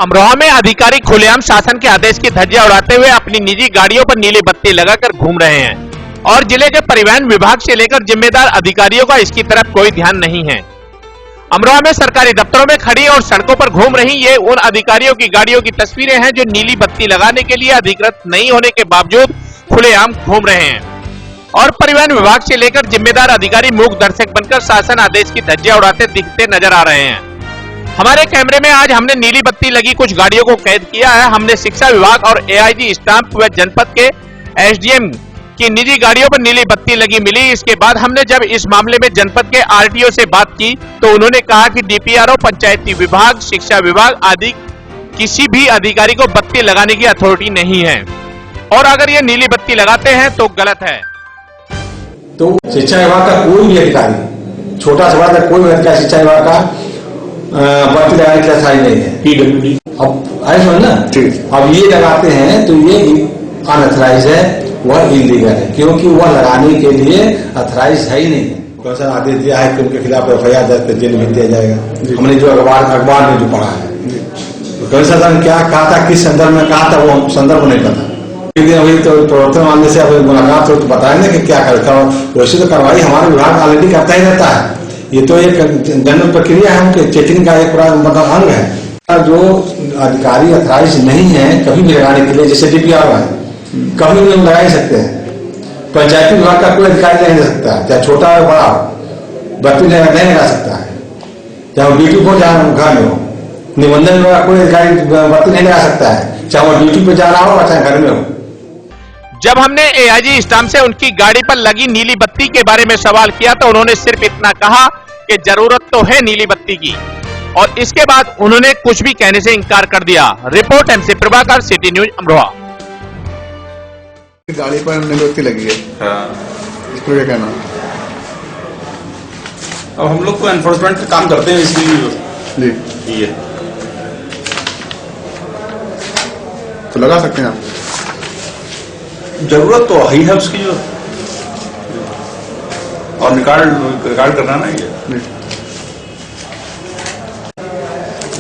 अमरोहा में अधिकारी खुलेआम शासन के आदेश की धज्जियां उड़ाते हुए अपनी निजी गाड़ियों पर नीली बत्ती लगाकर घूम रहे हैं और जिले के परिवहन विभाग से लेकर जिम्मेदार अधिकारियों का इसकी तरफ कोई ध्यान नहीं है। अमरोहा में सरकारी दफ्तरों में खड़ी और सड़कों पर घूम रही ये उन अधिकारियों की गाड़ियों की तस्वीरें हैं जो नीली बत्ती लगाने के लिए अधिकृत नहीं होने के बावजूद खुलेआम घूम रहे हैं और परिवहन विभाग से लेकर जिम्मेदार अधिकारी मूक दर्शक बनकर शासन आदेश की धज्जियां उड़ाते दिखते नजर आ रहे हैं। हमारे कैमरे में आज हमने नीली बत्ती लगी कुछ गाड़ियों को कैद किया है। हमने शिक्षा विभाग और एआईजी स्टाम्प व जनपद के एसडीएम की निजी गाड़ियों पर नीली बत्ती लगी मिली। इसके बाद हमने जब इस मामले में जनपद के आरटीओ से बात की तो उन्होंने कहा कि डीपीआरओ, पंचायती विभाग, शिक्षा विभाग आदि किसी भी अधिकारी को बत्ती लगाने की अथॉरिटी नहीं है और अगर ये नीली बत्ती लगाते हैं तो गलत है। तो शिक्षा विभाग का कोई भी अधिकारी, छोटा से बड़ा कोई भी अधिकारी शिक्षा विभाग का बत्ती लगाने के लिए नहीं है। पीडब्ल्यूडी अब आए समझ ना, अब ये लगाते हैं तो ये अनऑथराइज है, वह इलीगल है क्योंकि वह लगाने के लिए अथराइज है ही नहीं। कौन सा आदेश दिया है कि उनके खिलाफ एफआईआर दर्ज कर जेल भेज दिया जाएगा। हमने जो अखबार में जो पढ़ा है कौन सा क्या कहा था, किस संदर्भ में कहा था, वो संदर्भ नहीं पता। एक दिन अभी तो प्रवर्तन मामले से अब मुलाकात हो तो बताएंगे कि क्या करता हो। वैसे तो कार्रवाई हमारा विभाग ऑलरेडी करता ही रहता है। ये तो एक जनरल प्रक्रिया है, उनके चेकिंग का एक पूरा मतलब अंग है। जो अधिकारी अथराइज नहीं है कभी भी लगाने के लिए, जैसे डीपीआरओ है, कभी भी हम लगा ही सकते हैं। पंचायती विभाग का कोई अधिकारी नहीं ले सकता है, चाहे छोटा हो बड़ा हो, बत्ती नहीं लगा सकता है। चाहे वो ड्यूटी पर जहाँ घर में हो, निबंधन विभाग का कोई अधिकारी बत्ती नहीं लगा सकता है, चाहे वो ड्यूटी पर जा रहा हो चाहे घर में हो। जब हमने एआईजी स्टाम्प से उनकी गाड़ी पर लगी नीली बत्ती के बारे में सवाल किया तो उन्होंने सिर्फ इतना कहा कि जरूरत तो है नीली बत्ती की और इसके बाद उन्होंने कुछ भी कहने से इनकार कर दिया। Report MC Prabhakar, city news, Amroha. गाड़ी पर नीली बत्ती लगी है। हाँ। इसको क्या कहना? अब हम लोग को एनफोर्समेंट का काम करते हैं इसलिए ये तो लगा सकते हैं आप। जरूरत तो ही है उसकी जो और रिकॉर्ड करना ना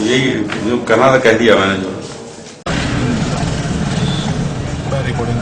यही जो करना था कह दिया मैंने जो रिकॉर्डिंग